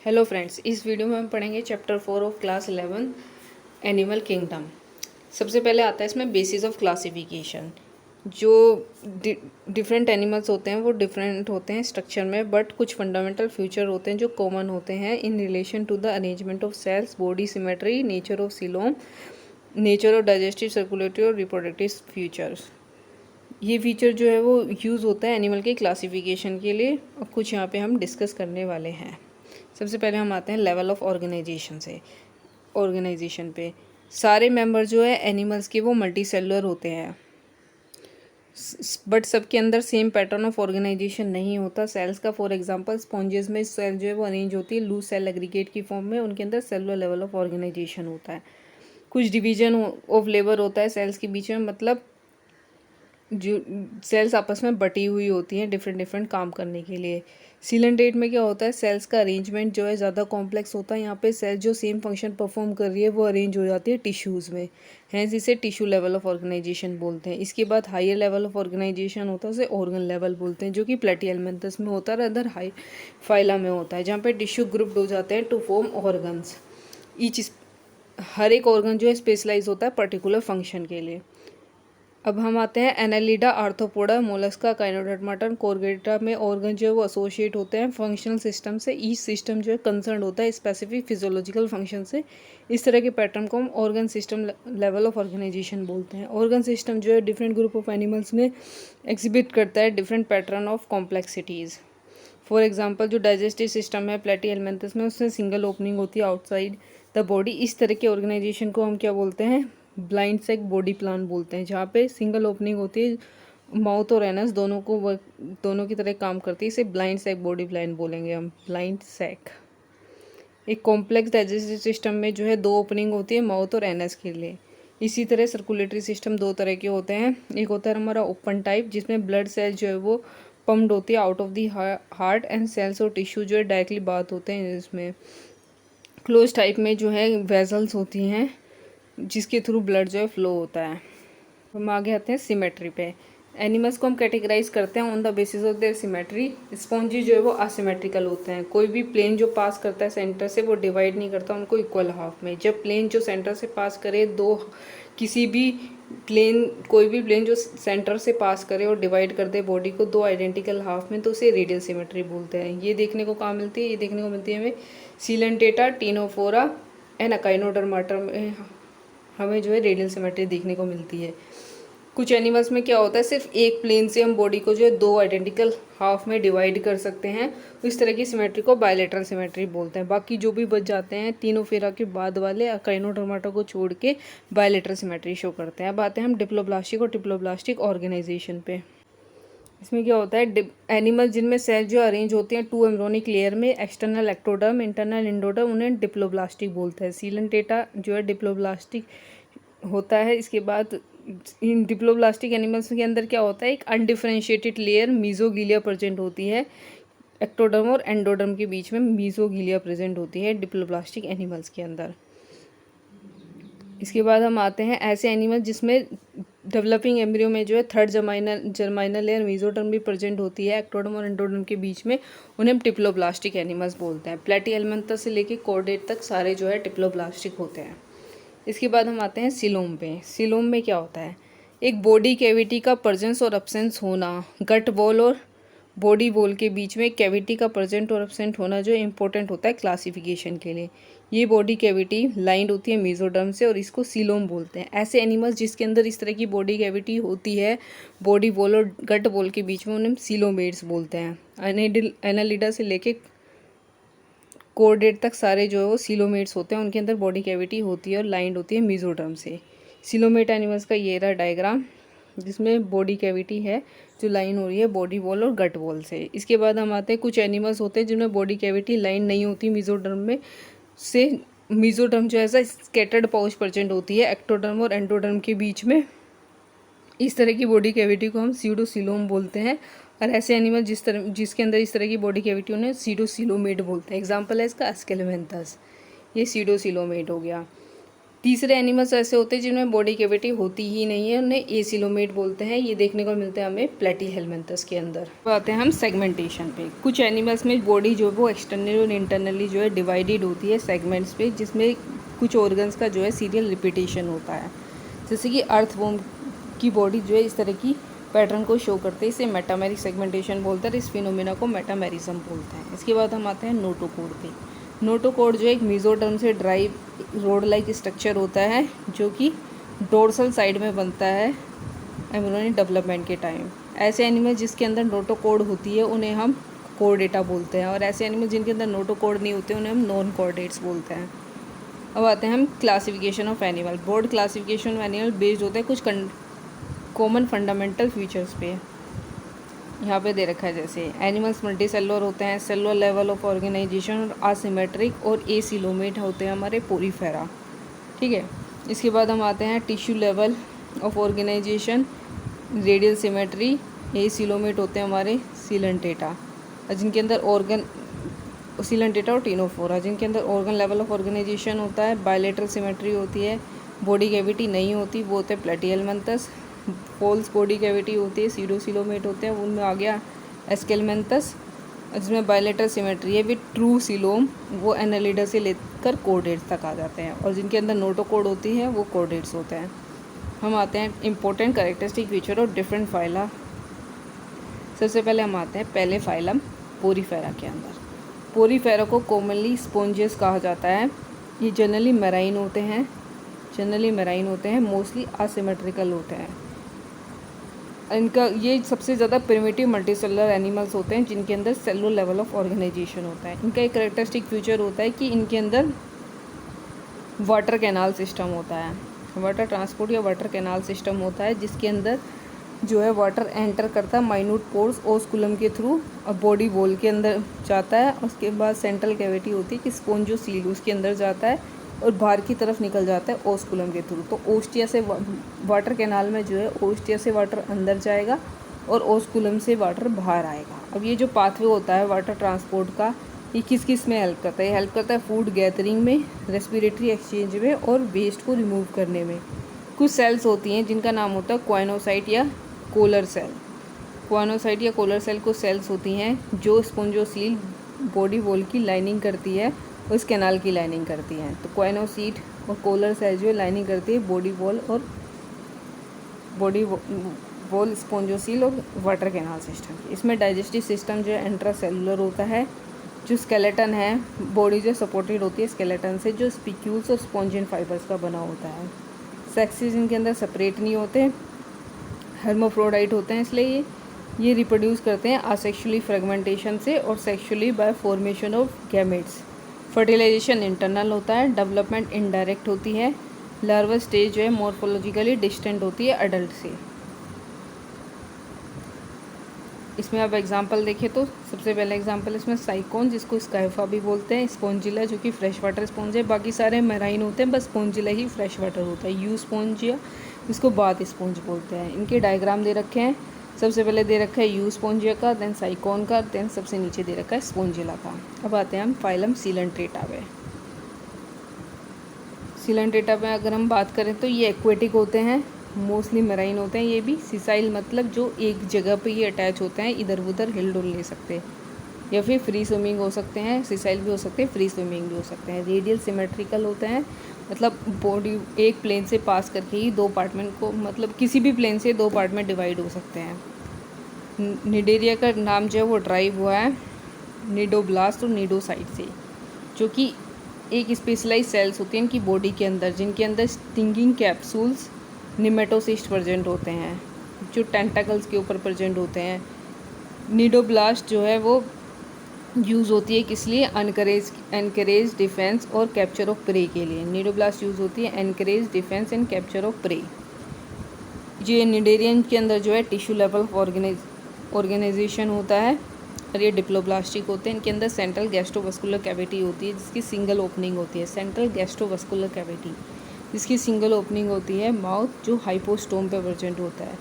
Hello friends, इस video में हम पढ़ेंगे chapter 4 of class 11 animal kingdom. सबसे पहले आता है इसमें बेसिस ऑफ क्लासिफिकेशन। जो डिफरेंट एनिमल्स होते हैं वो डिफरेंट होते हैं स्ट्रक्चर में, बट कुछ फंडामेंटल फीचर होते हैं जो कॉमन होते हैं in relation to the arrangement of cells, body symmetry, nature of coelom, nature of digestive, circulatory और रिप्रोडक्टिव फीचर्स। ये फीचर जो है वो यूज़ होता है एनिमल के क्लासिफिकेशन के लिए, और कुछ यहाँ पे हम डिस्कस करने वाले हैं। सबसे पहले हम आते हैं लेवल ऑफ ऑर्गेनाइजेशन पे। सारे मेंबर जो है एनिमल्स के वो मल्टी सेलुलर होते हैं, बट सबके अंदर सेम पैटर्न ऑफ ऑर्गेनाइजेशन नहीं होता सेल्स का। फॉर एग्जांपल स्पॉन्जेस में सेल जो है वो अरेंज होती है लूज सेल एग्रीगेट की फॉर्म में, उनके अंदर सेलुलर लेवल ऑफ ऑर्गेनाइजेशन होता है। कुछ डिवीजन ऑफ लेबर होता है सेल्स के बीच में, मतलब जो सेल्स आपस में बटी हुई होती हैं डिफरेंट काम करने के लिए। सीलेंटेट में क्या होता है, सेल्स का अरेंजमेंट जो है ज़्यादा कॉम्प्लेक्स होता है। यहाँ पे सेल्स जो सेम फंक्शन परफॉर्म कर रही है वो अरेंज हो जाती है टिश्यूज़ में, हैंस इसे टिश्यू लेवल ऑफ ऑर्गेनाइजेशन बोलते हैं। इसके बाद हायर लेवल ऑफ ऑर्गेनाइजेशन होता है, उसे ऑर्गन लेवल बोलते हैं, जो कि प्लेटिहेल्मिन्थस में होता है, अदर हाई फाइला में होता है, जहाँ पे टिश्यू ग्रुप्ड हो जाते हैं टू फॉर्म ऑर्गन्स। ईच हर एक ऑर्गन जो है स्पेशलाइज होता है पर्टिकुलर फंक्शन के लिए। अब हम आते हैं एनालिडा, आर्थ्रोपोडा, मोलस्का, काइनोडर्माटा, कोरगेटा में ऑर्गन जो है वो एसोसिएट होते हैं फंक्शनल सिस्टम से। ईच सिस्टम जो है कंसर्न होता है स्पेसिफिक फिजियोलॉजिकल फंक्शन से। इस तरह के पैटर्न को हम organ system level of organisation बोलते हैं। ऑर्गन सिस्टम जो है डिफरेंट ग्रुप ऑफ एनिमल्स में एग्जिबिट करता है different pattern of complexities. For example जो डाइजेस्टिव सिस्टम है प्लेटिहेल्मिन्थस में, उसमें सिंगल ओपनिंग होती है आउटसाइड द बॉडी। इस तरह के ऑर्गेनाइजेशन को हम क्या बोलते हैं, ब्लाइंड सैक बॉडी प्लान बोलते हैं, जहाँ पे सिंगल ओपनिंग होती है, माउथ और एनस दोनों की तरह काम करती है। इसे ब्लाइंड सैक बॉडी प्लान बोलेंगे हम, ब्लाइंड सैक। एक कॉम्प्लेक्स डाइजेस्टिव सिस्टम में जो है दो ओपनिंग होती है माउथ और एनस के लिए। इसी तरह सर्कुलेटरी सिस्टम दो तरह के होते हैं। एक होता है हमारा ओपन टाइप, जिसमें ब्लड सेल जो है वो पम्प्ड होती है out of the heart, and cells और टिश्यू जो है डायरेक्टली बात होते हैं इसमें। क्लोज टाइप में जो है वेजल्स होती हैं जिसके थ्रू ब्लड जो है फ्लो होता है। हम आगे आते हैं सिमेट्री पे। एनिमल्स को हम कैटेगराइज करते हैं on the basis of their symmetry. Spongy जो है वो असिमेट्रिकल होते हैं। कोई भी प्लेन जो पास करता है सेंटर से वो डिवाइड नहीं करता उनको इक्वल हाफ में। जब प्लेन जो सेंटर से पास करे कोई भी प्लेन जो सेंटर से पास करे और डिवाइड कर दे बॉडी को दो आइडेंटिकल हाफ में, तो उसे रेडियल सिमेट्री बोलते हैं। ये देखने को कहाँ मिलती है, ये देखने को मिलती है हमें सीलेंटेटा, टीनोफोरा एंड अकाइनोडर्माटा में हमें जो है रेडियल सिमेट्री देखने को मिलती है। कुछ एनिमल्स में क्या होता है, सिर्फ एक प्लेन से हम बॉडी को जो है दो आइडेंटिकल हाफ में डिवाइड कर सकते हैं। इस तरह की सिमेट्री को बायलेटरल सिमेट्री बोलते हैं। बाकी जो भी बच जाते हैं तीनों फेरा के बाद वाले अकाइनोडर्माटा को छोड़ के बायलेटरल सिमेट्री शो करते हैं। अब आते हैं हम डिप्लोब्लास्टिक और डिप्लोब्लास्टिक ऑर्गेनाइजेशन पे। इसमें क्या होता है, एनिमल जिनमें सेल जो अरेंज होते हैं टू एम्ब्रोनिक लेयर में, एक्सटर्नल एक्टोडर्म, इंटरनल इंडोडर्म, उन्हें डिप्लोब्लास्टिक बोलते हैं। सीलेंटेटा जो है डिप्लोब्लास्टिक होता है। इसके बाद इन डिप्लोब्लास्टिक एनिमल्स के अंदर क्या होता है, एक अनडिफरेंशिएटेड लेयर मीजोगिलिया प्रेजेंट होती है। एक्टोडर्म और एंडोडर्म के बीच में मीजोगिलिया प्रेजेंट होती है डिप्लोब्लास्टिक एनिमल्स के अंदर। इसके बाद हम आते हैं ऐसे एनिमल जिसमें डेवलपिंग एम्ब्रियो में जो है थर्ड जर्माइनल लेयर मीजोडर्म भी प्रेजेंट होती है एक्टोडर्म और एंडोडर्म के बीच में, उन्हें हम डिप्लोब्लास्टिक एनिमल्स बोलते हैं। प्लेटिहेल्मिन्थस से लेके कॉर्डेट तक सारे जो है डिप्लोब्लास्टिक होते हैं। इसके बाद हम आते हैं सिलोम पे। सिलोम में क्या होता है, एक बॉडी कैविटी का प्रेजेंस और एब्सेंस होना। गट वॉल और बॉडी वॉल के बीच में कैविटी का प्रेजेंट और एब्सेंट होना जो इम्पोर्टेंट होता है क्लासिफिकेशन के लिए। ये बॉडी कैविटी लाइंड होती है मेसोडर्म से और इसको सीलोम बोलते हैं। ऐसे एनिमल्स जिसके अंदर इस तरह की बॉडी कैविटी होती है बॉडी वॉल और गट वॉल के बीच में, उन्हें सीलोमेट्स बोलते हैं। एनालिडा से लेके कोर्डेट तक सारे जो है वो सीलोमेट्स होते हैं, उनके अंदर बॉडी कैविटी होती है और लाइंड होती है मेसोडर्म से। सीलोमेट एनिमल्स का ये रहा डायग्राम, जिसमें बॉडी कैविटी है जो लाइन हो रही है बॉडी वॉल और गट वॉल से। इसके बाद हम आते हैं कुछ एनिमल्स होते हैं जिनमें बॉडी कैविटी लाइन नहीं होती मेसोडर्म में से। मेसोडर्म जो है ऐसा स्कैटर्ड पाउच प्रेजेंट होती है एक्टोडर्म और एंडोडर्म के बीच में। इस तरह की बॉडी कैविटी को हम सीडोसिलोम बोलते हैं। और ऐसे एनिमल जिसके अंदर इस तरह की बॉडी कैविटी उन्हें सीडोसिलोमेट बोलते हैं। एग्जाम्पल है इसका एस्केलेमेंथस, ये सीडोसिलोमेट हो गया। तीसरे एनिमल्स ऐसे होते हैं जिनमें बॉडी कैविटी होती ही नहीं है, उन्हें एसिलोमेट बोलते हैं। ये देखने को मिलते हैं हमें प्लेटीहेलमिन्थस के अंदर। अब आते हैं हम सेगमेंटेशन पे। कुछ एनिमल्स में बॉडी जो है वो एक्सटर्नली और इंटरनली जो है डिवाइडेड होती है सेगमेंट्स पे, जिसमें कुछ ऑर्गन्स का जो है सीरियल रिपीटेशन होता है। जैसे कि अर्थवॉर्म की बॉडी जो है इस तरह की पैटर्न को शो करते हैं, इसे मेटामेरिक सेगमेंटेशन बोलते हैं। इस फिनोमेना को मेटामेरिज्म बोलते हैं। इसके बाद हम आते हैं नोटोकॉर्ड पे। नोटोकॉर्ड जो एक मेसोडर्म से ड्राइव रोड लाइक स्ट्रक्चर होता है, जो कि डोर्सल साइड में बनता है एम्ब्रियोनिक डेवलपमेंट के टाइम। ऐसे एनिमल जिसके अंदर नोटोकॉर्ड होती है उन्हें हम कोर्डेटा बोलते हैं, और ऐसे एनिमल जिनके अंदर नोटोकॉर्ड नहीं होते उन्हें हम नॉन कॉर्डेट्स बोलते हैं। अब आते हैं हम classification of animal. Broad classification of animal based होता है कुछ कॉमन फंडामेंटल फीचर्स पे। यहाँ पे दे रखा है जैसे एनिमल्स मल्टी सेलुलर होते हैं, सेलुलर लेवल ऑफ ऑर्गेनाइजेशन और आसिमेट्रिक, और एसिलोमेट होते हैं हमारे पोरीफेरा। ठीक है, इसके बाद हम आते हैं tissue level of organisation, radial symmetry, acoelomate होते हैं हमारे सीलेंटेटा, जिनके अंदर ऑर्गन सीलेंटेटा और टीनोफोरा, जिनके अंदर ऑर्गन लेवल ऑफ ऑर्गेनाइजेशन होता है। बायलेटरल सिमेट्री होती है, बॉडी कैविटी नहीं होती, वो होते हैं प्लेटीहेलमिन्थस। फॉल्स बॉडी कैविटी होती है, सीडोसिलोमेट होते हैं, उनमें आ गया एस्केलमेंथस, जिसमें बायलेटरल सिमेट्री है विद ट्रू सिलोम, वो एनालिडा से लेकर कोर्डेट्स तक आ जाते हैं, और जिनके अंदर नोटोकॉर्ड होती है वो कोर्डेट्स होते हैं। हम आते हैं important characteristic feature of different phyla. सबसे पहले हम आते हैं पहले फाइलम पोरीफेरा के अंदर। पोरीफेरा को कॉमनली स्पॉन्जेस कहा जाता है। ये जनरली मैराइन होते हैं, मोस्टली असिमेट्रिकल होते हैं। इनका ये सबसे ज़्यादा प्रिमिटिव मल्टीसेलुलर एनिमल्स होते हैं जिनके अंदर सेलुलर लेवल ऑफ ऑर्गेनाइजेशन होता है। इनका एक कैरेक्टरिस्टिक फीचर होता है कि इनके अंदर वाटर कैनाल सिस्टम होता है, वाटर ट्रांसपोर्ट या वाटर कैनाल सिस्टम होता है, जिसके अंदर जो है वाटर एंटर करता है माइन्यूट पोर्स ओस्कुलम के थ्रू, और बॉडी वॉल के अंदर जाता है। उसके बाद सेंट्रल कैविटी होती है कि स्पोंजोसील उसके अंदर जाता है और बाहर की तरफ निकल जाता है ओस्कुलम के थ्रू। तो ओस्टिया से वाटर कैनाल में जो है ओस्टिया से वाटर अंदर जाएगा और ओस्कुलम से वाटर बाहर आएगा। अब ये जो पाथवे होता है वाटर ट्रांसपोर्ट का, ये किस किस में हेल्प करता है? ये हेल्प करता है फूड गैदरिंग में, रेस्पिरेटरी एक्सचेंज में, और वेस्ट को रिमूव करने में। कुछ सेल्स होती हैं जिनका नाम होता है क्वाइनोसाइट या कोलर सेल। क्वाइनोसाइट या कोलर सेल कुछ सेल्स होती हैं जो स्पोंजोसील बॉडी वॉल की लाइनिंग करती है, उस कैनाल की लाइनिंग करती हैं। तो क्वाइनोसाइट और कोलर सेल जो लाइनिंग करती है बॉडी वॉल और बॉडी वॉल स्पोंजोसील और वाटर कैनाल सिस्टम की। इसमें डाइजेस्टिव सिस्टम जो है इंट्रासेलुलर होता है। जो स्केलेटन है, बॉडी जो सपोर्टेड होती है स्केलेटन से, जो स्पिक्यूल्स और स्पॉन्जिन फाइबर्स का बना होता है। सेक्सेस इनके अंदर सेपरेट नहीं होते, हर्माफ्रोडाइट होते हैं, इसलिए ये रिप्रोड्यूस करते हैं असेक्सुअली फ्रेगमेंटेशन से और sexually by formation of gametes. Fertilisation internal होता है, डेवलपमेंट इनडायरेक्ट होती है। लार्वा स्टेज जो है मॉर्फोलॉजिकली डिस्टेंट होती है अडल्ट से। इसमें आप एग्जांपल देखें तो सबसे पहला एग्जांपल इसमें साइकोन, जिसको स्काइफा भी बोलते हैं, स्पॉन्जिला जो कि फ्रेश वाटर स्पॉन्ज है, बाकी सारे मैराइन होते हैं, बस स्पॉन्जिला ही फ्रेश वाटर होता है। यू स्पॉन्जिया, इसको बाथ स्पॉन्ज बोलते हैं। इनके डायग्राम दे रखे हैं। सबसे पहले दे रखा है यू स्पॉन्जिया का, देन साइकोन का, देन सबसे नीचे दे रखा है स्पॉन्जिला का। अब आते हैं हम फाइलम सीलेंट्रेटा पे। सीलेंट्रेटा पे अगर हम बात करें तो ये एक्वेटिक होते हैं, मोस्टली मैराइन होते हैं। ये भी सिसाइल, मतलब जो एक जगह पे ये अटैच होते हैं, इधर उधर हिल डुल ले सकते हैं, या फिर फ्री स्विमिंग हो सकते हैं। सिसाइल भी हो सकते हैं, फ्री स्विमिंग भी हो सकते हैं। रेडियल सिमेट्रिकल होते हैं, मतलब बॉडी एक प्लेन से पास करके ही दो पार्टमेंट को, मतलब किसी भी प्लेन से दो पार्ट में डिवाइड हो सकते हैं। निडेरिया का नाम जो है वो ड्राइव हुआ है निडोब्लास्ट और निडोसाइट से, जो कि एक स्पेशलाइज सेल्स होती हैं इनकी बॉडी के अंदर, जिनके अंदर स्टिंगिंग कैप्सूल्स निमेटोसिस्ट प्रेजेंट होते हैं, जो टेंटाकल्स के ऊपर प्रेजेंट होते हैं। निडोब्लास्ट जो है वो यूज़ होती है किस लिए? एनकरेज डिफेंस और कैप्चर ऑफ प्रे के लिए। निडोब्लास्ट यूज़ होती है anchorage defence and capture of prey. ये निडेरियन के अंदर जो है टिश्यू लेवल ऑफ ऑर्गेनाइजेशन होता है, और ये डिप्लोब्लास्टिक होते हैं। इनके अंदर सेंट्रल गैस्ट्रोवस्कुलर कैविटी होती है, जिसकी सिंगल ओपनिंग होती है। सेंट्रल गैस्ट्रोवस्कुलर कैविटी जिसकी सिंगल ओपनिंग होती है, माउथ जो हाइपोस्टोम पे प्रेजेंट होता है।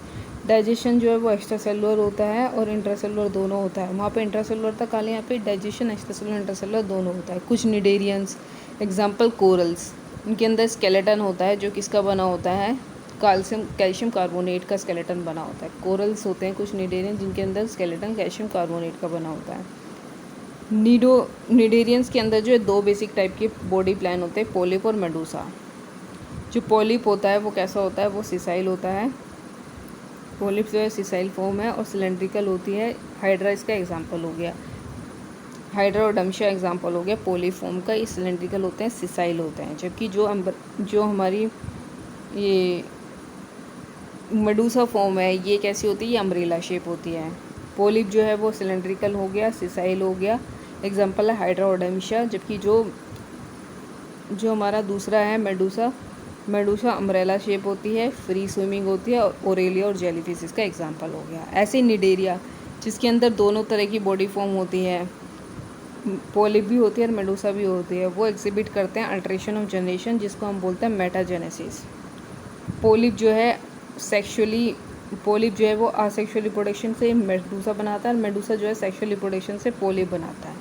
डाइजेशन जो है वो एक्स्ट्रा सेलुलर होता है और इंट्रासेलुलर दोनों होता है। वहाँ पे इंट्रासेलुलर तक यहाँ पे डाइजेशन एक्स्ट्रा सेलुलर इंट्रासेलुलर दोनों होता है। कुछ निडेरियंस, एग्जांपल कोरल्स, इनके अंदर स्केलेटन होता है जो किसका बना होता है, कैल्शियम कार्बोनेट का स्केलेटन बना होता है। कोरल्स होते हैं कुछ निडेरियन जिनके अंदर स्केलेटन कैल्शियम कार्बोनेट का बना होता है। निडेरियंस के अंदर जो है 2 बेसिक टाइप के बॉडी प्लान होते हैं, पोलिप और मेडूसा। जो पोलिप होता है वो कैसा होता है, वो सिसाइल होता है। पोलिप जो है सिसाइल फॉर्म है और सिलेंड्रिकल होती है। हाइड्रा इसका एग्जाम्पल हो गया, हाइड्रा और डमशिया एग्जाम्पल हो गया पोलिप फॉर्म का। ये सिलेंड्रिकल होते हैं, सिसाइल होते हैं। जबकि जो हमारी ये मेडूसा फॉर्म है ये कैसी होती है, ये अम्ब्रेला शेप होती है। पोलिप जो है वो सिलेंड्रिकल हो गया, सिसाइल हो गया, एग्जाम्पल है हाइड्रा और डमशिया। जबकि जो हमारा दूसरा है मेडूसा अम्ब्रेला शेप होती है, फ्री स्विमिंग होती है, और ओरेलिया और जेलीफिश इसका एग्जाम्पल हो गया। ऐसे निडेरिया जिसके अंदर दोनों तरह की बॉडी फॉर्म होती है, पोलिप भी होती है और मेडूसा भी होती है, वो एग्जिबिट करते हैं अल्ट्रेशन ऑफ जनरेशन जिसको हम बोलते हैं मेटाजेनेसिस। पोलिप जो है वो असेक्सुअल रिप्रोडक्शन से मेडूसा बनाता है और मेडूसा जो है सेक्सुअल रिप्रोडक्शन से पोलिप बनाता है।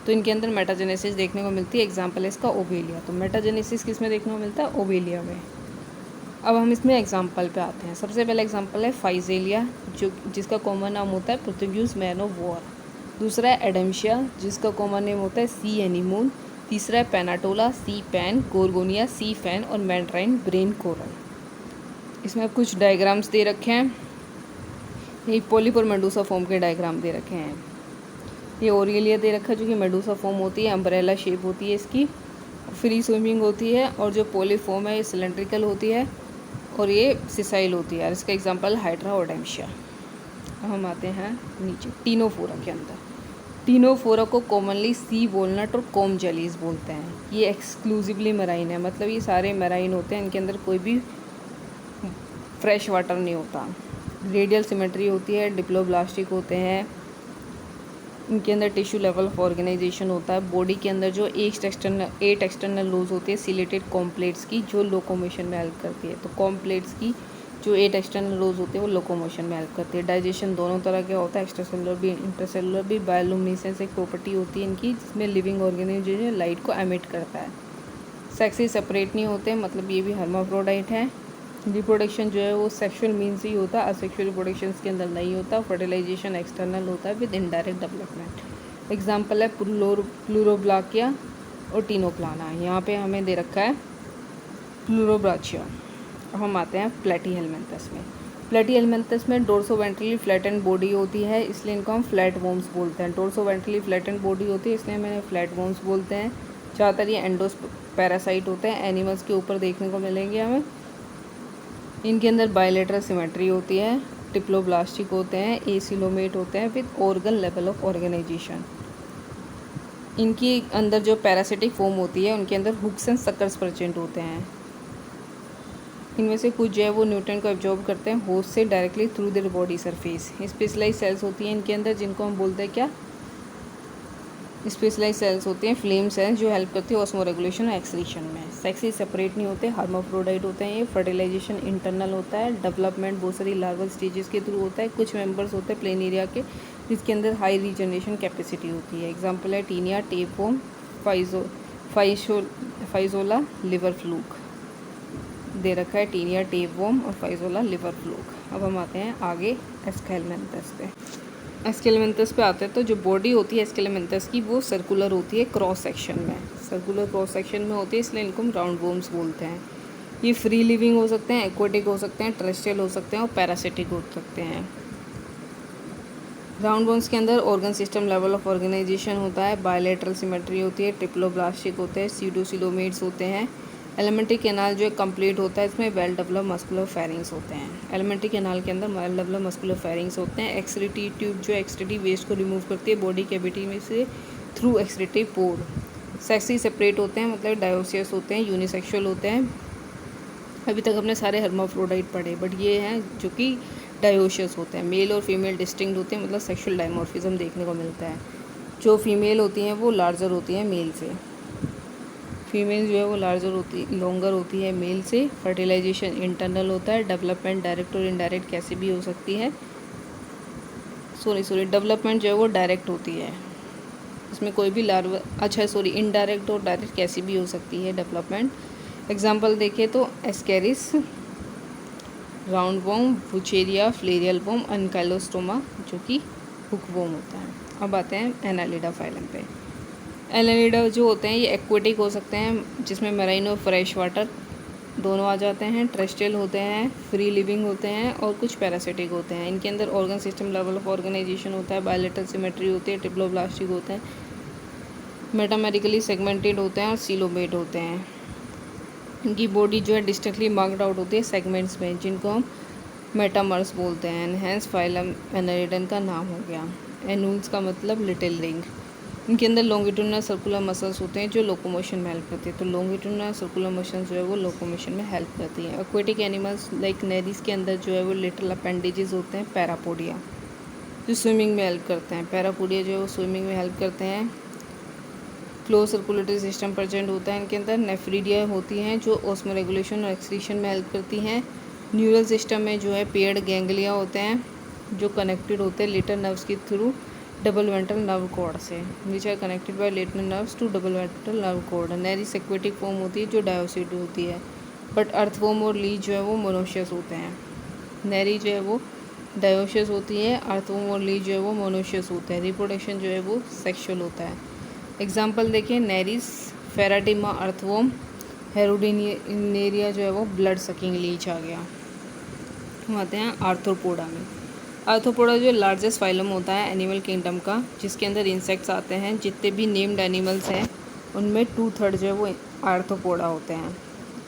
तो इनके अंदर मेटाजेनेसिस देखने को मिलती है। एग्जाम्पल है इसका ओवेलिया। तो मेटाजेनेसिस किस में देखने को मिलता है, ओवेलिया में। अब हम इसमें एग्जाम्पल पे आते हैं। सबसे पहला एग्जाम्पल है फाइजेलिया जिसका कॉमन नाम होता है पोर्टुगीज मैन ऑफ वॉर। दूसरा है एडम्शिया जिसका कॉमन नेम होता है सी एनीमून। तीसरा है पेनाटोला, सी पैन, गोरगोनिया, सी फैन, और मैंड्राइन ब्रेन कोरल। इसमें कुछ डायग्राम्स दे रखे हैं, ये पोलिप और मेडूसा फॉर्म के डायग्राम दे रखे हैं। ये ओरेलिया दे रखा है जो कि मेडूसा फॉर्म होती है, अम्ब्रेला शेप होती है इसकी, फ्री स्विमिंग होती है। और जो पोलिप फॉर्म है ये सिलेंड्रिकल होती है और ये सिसाइल होती है। और इसका एग्जांपल हाइड्रा और डैमशिया। अब हम आते हैं नीचे टीनोफोरा के अंदर। टीनोफोरा को कॉमनली सी वॉलनट और कॉम जेलीज बोलते हैं। ये एक्सक्लूसिवली मराइन है, मतलब ये सारे मराइन होते हैं, इनके अंदर कोई भी फ्रेश वाटर नहीं होता। रेडियल सिमेट्री होती है, डिप्लोब्लास्टिक होते हैं, इनके अंदर टिश्यू लेवल ऑफ ऑर्गेनाइजेशन होता है। बॉडी के अंदर जो 8 एक्सटर्नल लोज होती है सिलेटेड कॉम्प्लेट्स की, जो लोकोमोशन में हेल्प करती है। तो कॉम्प्लेट्स की जो 8 एक्सटर्नल लोज होते हैं वो लोकोमोशन में हेल्प करती है। डाइजेशन दोनों तरह का होता है, एक्स्ट्रासेलुलर भी इंटरसेलुलर भी। बायोलुमिनेसेंस एक प्रॉपर्टी होती है इनकी जिसमें लिविंग ऑर्गेनिज्म जो है लाइट को एमिट करता है। सेक्स सेपरेट नहीं होते, मतलब ये भी हर्माफ्रोडाइट है। रिप्रोडक्शन जो है वो सेक्सुअल मीन से ही होता है, असेक्सुअल रिप्रोडक्शन के अंदर नहीं होता। फर्टिलाइजेशन एक्सटर्नल होता है विद इनडायरेक्ट डेवलपमेंट। एग्जाम्पल है प्लूरोब्लाकिया और टीनोप्लाना। यहाँ पे हमें दे रखा है प्लूरोब्राचिया। अब हम आते हैं प्लेटीहेलमिन्थस में। प्लेटीहेलमिन्थस में डोर्सोवेंट्रली फ्लैटेंड बॉडी होती है, इसलिए इनको हम फ्लैट वॉर्म्स बोलते हैं। डोर्सोवेंट्रली फ्लैटेंड बॉडी होती है इसलिए हमें फ्लैट वॉर्म्स बोलते हैं। ज़्यादातर ये एंडोस पैरासाइट होते हैं, एनिमल्स के ऊपर देखने को मिलेंगे हमें। इनके अंदर बायलेटरल सिमेट्री होती है, डिप्लोब्लास्टिक होते हैं, एसिलोमेट होते हैं with organ level of organisation. इनके अंदर जो पैरासिटिक फॉर्म होती है उनके अंदर हुक्स एंड सक्कर्स प्रेजेंट होते हैं। इनमें से कुछ जो है वो न्यूट्रिएंट को एब्जॉर्ब करते हैं होस्ट से directly through their body surface. Specialise cells होती हैं इनके अंदर जिनको हम बोलते हैं क्या, स्पेशलाइज सेल्स होती हैं फ्लेम सेल्स जो हेल्प करती है ऑस्मो रेगुलेशन और एक्सक्रीशन में। सेक्स सेपरेट नहीं होते, हर्माफ्रोडाइट होते हैं ये। फर्टिलाइजेशन इंटरनल होता है, डेवलपमेंट बहुत सारी लार्वल स्टेजेस के थ्रू होता है। कुछ मेंबर्स होते हैं प्लेनेरिया के जिसके अंदर हाई रीजनरेशन कैपेसिटी होती है। एग्जाम्पल है टीनिया, टेपवॉर्म, फाइजोला, लिवर फ्लूक दे रखा है। टीनिया, टेपवॉर्म और फाइजोला, लिवर फ्लूक। अब हम आते हैं आगे एस्केलमेंथस पे। एस्केलमेंथस पे आते हैं तो जो बॉडी होती है एस्केलमेंथस की वो सर्कुलर होती है क्रॉस सेक्शन में, सर्कुलर क्रॉस सेक्शन में होती है, इसलिए इनको हम राउंड वॉर्म्स बोलते हैं। ये फ्री लिविंग हो सकते हैं, एक्वाटिक हो सकते हैं, टेरेस्ट्रियल हो सकते हैं और पैरासिटिक हो सकते हैं। राउंड वॉर्म्स के अंदर organ system level of organisation होता है, बायलेटरल सिमेट्री होती है, ट्रिप्लोब्लास्टिक होते हैं, सीडोसिलोमेट्स होते हैं। एलिमेंट्री कैनाल जो है कंप्लीट होता है, इसमें वेल डेवलप मस्कुलर फेरिंग्स होते हैं। एलिमेंट्री कैनाल के अंदर वेल डेवलप मस्कुलर फेरिंग्स होते हैं। एक्सक्रीटिव ट्यूब जो एक्सक्रीटिव वेस्ट को रिमूव करती है बॉडी कैविटी में से थ्रू एक्सक्रीटिव पोर। सेक्सी सेपरेट होते हैं, मतलब डायोसियस होते हैं, यूनिसेक्सुअल होते हैं। अभी तक हमने सारे हर्माफ्रोडाइट पढ़े, बट ये हैं जो कि डायोसियस होते हैं। मेल और फीमेल डिस्टिंक्ट होते हैं, मतलब सेक्सुअल डायमॉर्फिज्म देखने को मिलता है। जो फीमेल होती हैं वो लार्जर होती हैं मेल से, फीमेल जो है वो लॉन्गर होती है मेल से। फर्टिलाइजेशन इंटरनल होता है, डेवलपमेंट डायरेक्ट और इनडायरेक्ट कैसे भी हो सकती है। डेवलपमेंट जो है वो डायरेक्ट होती है, इसमें कोई भी इनडायरेक्ट और डायरेक्ट कैसी भी हो सकती है डेवलपमेंट। एग्जाम्पल देखें तो ascaris, round worm, wuchereria, filarial worm, ancylostoma जो कि हुक वॉर्म होता है। अब आते हैं एनालिडा फाइलम पे। एनालिडा जो होते हैं ये एक्वेटिक हो सकते हैं, जिसमें मरीन और फ्रेश वाटर दोनों आ जाते हैं। टेरेस्ट्रियल होते हैं, फ्री लिविंग होते हैं और कुछ पैरासिटिक होते हैं। इनके अंदर organ system level of organisation होता है, बायलेटरल सिमेट्री होती है, ट्रिप्लोब्लास्टिक होते हैं, मेटामेरिकली सेगमेंटेड होते हैं और सीलोमेट होते हैं। इनकी बॉडी जो है डिस्टिंक्टली मार्क्ड आउट होती है सेगमेंट्स में, जिनको हम मेटामर्स बोलते हैं। एनहेंस फाइलम एनालिडन का नाम हो गया। एनूल्स का मतलब लिटिल रिंग। इनके अंदर लॉन्गिट्यूडनल सर्कुलर मसल्स होते हैं जो लोकोमोशन में हेल्प करती है। तो लॉन्गिट्यूडनल सर्कुलर मसल्स जो है वो लोकोमोशन में हेल्प करती हैं। एक्वेटिक एनिमल्स लाइक नेरीज के अंदर जो है वो लिटिल अपेंडेजेस होते हैं, पैरापोडिया, जो स्विमिंग में हेल्प करते हैं। पैरापोडिया जो है वो स्विमिंग में हेल्प करते हैं। क्लोज सर्कुलेटरी सिस्टम प्रेजेंट होता है इनके अंदर। नेफ्रीडिया होती हैं जो ऑस्मो रेगुलेशन और एक्सक्रीशन में हेल्प करती हैं। न्यूरल सिस्टम में जो है पेयर्ड गैंग्लिया होते हैं जो कनेक्टेड होते हैं लेटर नर्व्स के through double ventral nerve cord से, which are connected by lateral nerves to double ventral nerve cord. Nereis aquatic form होती है जो डायोसिड होती है, बट अर्थवॉर्म और लीच जो है वो मोनोशियस होते हैं। नेरी जो है वो डायोशियस होती है, अर्थवॉर्म और लीच जो है वो मोनोशियस होते हैं। रिप्रोडक्शन जो है वो सेक्शुअल होता है। एग्जाम्पल देखिए, नेरिस, फेराटिमा अर्थवॉर्म, हेरोडिनेरिया जो है वो ब्लड सकिंग लीच आ गया। हम आते हैं आर्थ्रोपोडा में। आर्थ्रोपोडा जो लार्जेस्ट फाइलम होता है एनिमल किंगडम का, जिसके अंदर इंसेक्ट्स आते हैं। जितने भी नेम्ड एनिमल्स हैं उनमें 2/3 जो है वो आर्थ्रोपोडा होते हैं।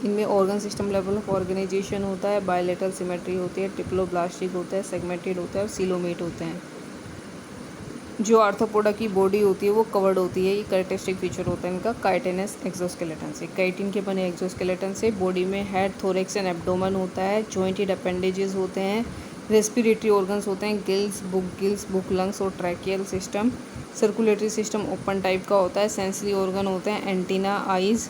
इनमें organ system level of organisation होता है, बायलेटरल सिमेट्री होती है, ट्रिप्लोब्लास्टिक होता है, सेगमेंटेड होता है और सीलोमेट होते हैं। जो आर्थ्रोपोडा की बॉडी होती है वो कवर्ड होती है। ये कैरेक्टरिस्टिक फीचर होता है इनका काइटिनस एक्सोस्केलेटन से। काइटिन के बने एक्सोस्केलेटन से बॉडी में हेड, थोरेक्स एंड एब्डोमेन होता है। जॉइंटेड अपेंडेजेस होते हैं। रेस्पिरेटरी ऑर्गन्स होते हैं, गिल्स, बुक, लंग्स और tracheal system. Circulatory system open type का होता है। सेंसरी ऑर्गन होते हैं, antenna, eyes,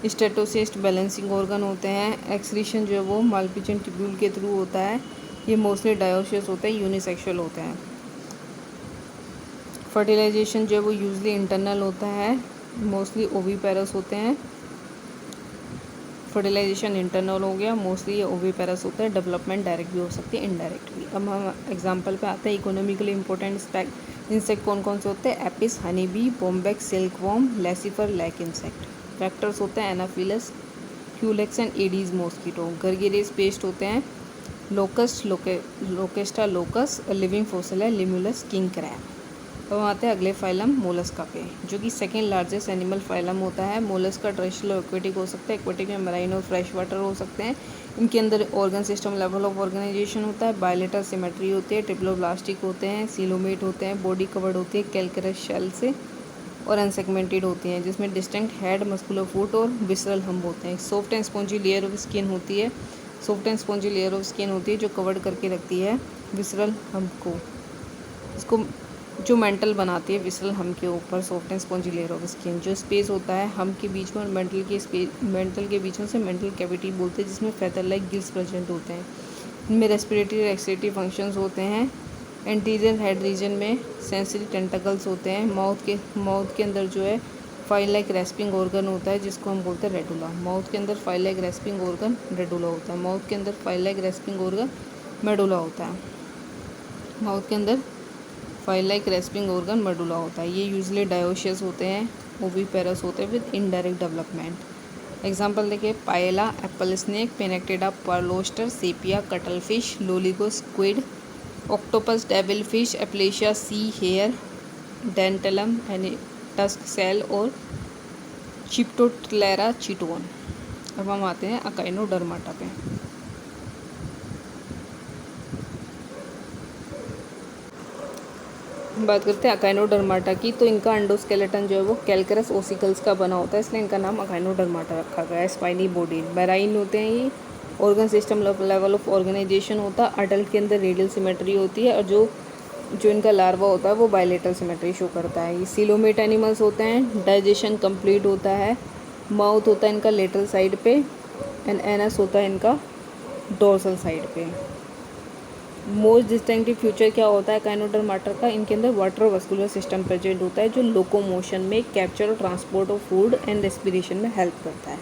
statocyst, balancing organ होते हैं। एक्सक्रीशन जो है वो मालपिजन ट्यूब्यूल के थ्रू होता है। ये मोस्टली डायोशियस होते हैं, यूनिसेक्सुअल होते हैं। फर्टिलाइजेशन जो है वो यूजली इंटरनल होता है, मोस्टली ओवीपेरस होते हैं। फर्टिलाइजेशन इंटरनल हो गया, मोस्टली ये ओवीपेरस होता है। डेवलपमेंट डायरेक्ट भी हो सकती है, इनडायरेक्ट भी। अब हम एग्जांपल पे आते हैं। इकोनॉमिकली इंपॉर्टेंट इंसेक्ट कौन कौन से होते हैं? Apis, honey bee, bombyx, silkworm, laccifer, lac insect. Vectors होते हैं anopheles, culex and aedes mosquito. Gregarious pest होते हैं, locust, locusta locus. Living fossil है लिमुलस, किंग क्रैब। अब आते हैं अगले फाइलम मोलस्का पे, जो कि सेकेंड लार्जेस्ट एनिमल फाइलम होता है। मोलस्का टेरेस्ट्रियल और एक्वेटिक हो सकता है। एक्वेटिक में मराइन और फ्रेश वाटर हो सकते हैं। इनके अंदर organ system level of organisation होता है, बायलेटरल सिमेट्री होती है, ट्रिप्लोब्लास्टिक होते हैं, सीलोमेट होते हैं, बॉडी कवर्ड होती है कैल्केरस शेल से और अनसेगमेंटेड होती हैं, जिसमें डिस्टिंक्ट हेड, मस्कुलर फुट और विसरल हम्प होते हैं। Soft and spongy layer of skin होती है। Soft and spongy layer of skin होती है जो कवर्ड करके रखती है विसरल हम्प को, इसको जो मेंटल बनाती है विसरल हम के ऊपर। Soft and spongy layer of skin. जो स्पेस होता है हम के बीच में और मेंटल के बीच में से मेंटल कैविटी बोलते हैं, जिसमें फेदर लाइक गिल्स प्रेजेंट होते हैं। इनमें रेस्पिरेटरी और एक्सक्रीटरी फंक्शंस होते हैं। एंटीरियर हेड रीजन में सेंसरी टेंटाकल्स होते हैं। माउथ के अंदर जो है फाइल लाइक रेस्पिंग ऑर्गन होता है, जिसको हम बोलते हैं रेडुला। माउथ के अंदर file like respiring organ radula होता है। माउथ के अंदर file like respiring organ medulla होता है। माउथ के अंदर file like respiring organ medulla होता है। ये यूजली डायोशियस होते हैं, ओवीपेरस होते हैं विद इनडायरेक्ट डेवलपमेंट। एग्जाम्पल देखिए, pila, apple snail, pinctada, pearl oyster, sepia, cuttlefish, loligo squid, octopus, devil fish, aplysia, sea hare, dentalium, tusk shell और चिप्टोटलेरा चिटोन। अब हम आते हैं अकाइनोडर्माटा पे। बात करते हैं अकाइनोडर्माटा की, तो इनका एंडोस्केलेटन जो है वो कैल्केरस ओसिकल्स का बना होता है, इसलिए इनका नाम अकाइनोडर्माटा रखा गया है। स्पाइनी बॉडी, मैराइन होते हैं ये। Organ system level of organisation होता है। अडल्ट के अंदर रेडियल सिमेट्री होती है और जो इनका लार्वा होता है वो बायलेटरल सिमेट्री शो करता है। ये सीलोमेट एनिमल्स होते हैं। डाइजेशन कंप्लीट होता है। माउथ होता है इनका लेटरल साइड पे एंड एनस होता है इनका डोर्सल साइड पे। मोस्ट डिस्टिंक्टिव फीचर क्या होता है अकाइनोडर्माटा का? इनके अंदर वाटर वस्कुलर सिस्टम प्रेजेंट होता है, जो लोकोमोशन में, कैप्चर और transport of food and respiration में हेल्प करता है।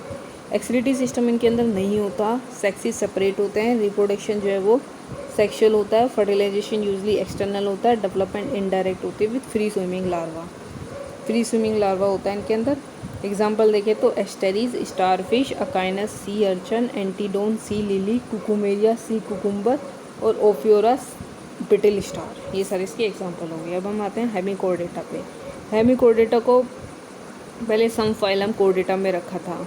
एक्सक्रीटरी सिस्टम इनके अंदर नहीं होता, सेक्सी सेपरेट होते हैं, रिप्रोडक्शन जो है वो सेक्शुअल होता है, फर्टिलाइजेशन यूजली एक्सटर्नल होता है, डेवलपमेंट इनडायरेक्ट होती है with free swimming larva. Free swimming larva होता है इनके अंदर। एग्जाम्पल देखें तो एस्टेरीज, स्टारफिश, अकाइनस सी अर्चन, एंटीडोन sea lily, Cucumaria sea cucumber और ओफियोरस बिटिल स्टार, ये सारे इसके एग्जाम्पल हो गए। अब हम आते हैं हेमिकोर्डेटा पे। हेमिकोर्डेटा को पहले सम फाइलम कोर्डेटा में रखा था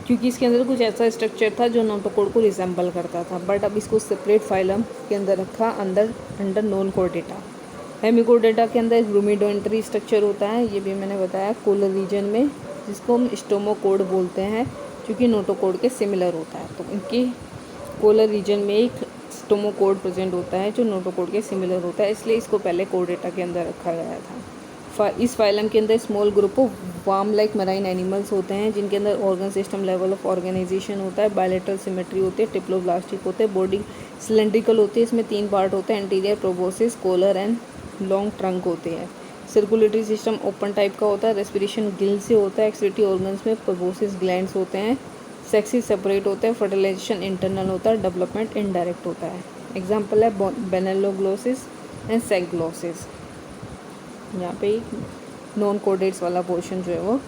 क्योंकि इसके अंदर कुछ ऐसा स्ट्रक्चर था जो नोटोकोड को रिसेंबल करता था, बट अब इसको सेपरेट फाइलम के अंदर रखा अंडर नॉन कोर्डेटा। हेमिकोर्डेटा के अंदर रुमिडोएंट्री स्ट्रक्चर होता है, ये भी मैंने बताया कोलर रीजन में, जिसको हम स्टोमोकोड बोलते हैं, क्योंकि नोटोकोड के सिमिलर होता है। तो इनके कोलर रीजन में एक स्टोमोकोड प्रेजेंट होता है जो नोटोकोड के सिमिलर होता है, इसलिए इसको पहले कोर्डेटा के अंदर रखा गया था। इस फाइलम के अंदर small group of worm like marine animals होते हैं जिनके अंदर organ system level of organisation होता है, बायलेटरल सिमेट्री होती है, टिप्लोब्लास्टिक होते हैं, बॉडी सिलेंड्रिकल होती है, इसमें 3 पार्ट होते हैं, anterior, proboscis, collar and long trunk होते हैं। सर्कुलेटरी सिस्टम ओपन टाइप का होता है, रेस्पिरेशन गिल से होता है, एक्सक्रीटरी ऑर्गन्स में प्रोबोसिस ग्लैंड्स होते हैं, सेक्सी सेपरेट होते हैं, फर्टिलाइजेशन इंटरनल होता है, डेवलपमेंट इनडायरेक्ट होता है। एग्जाम्पल है बेनेलोग्लोसिस एंड सेगग्लोसिस। यहाँ पे नॉन कोडेट्स वाला पोर्शन जो है वो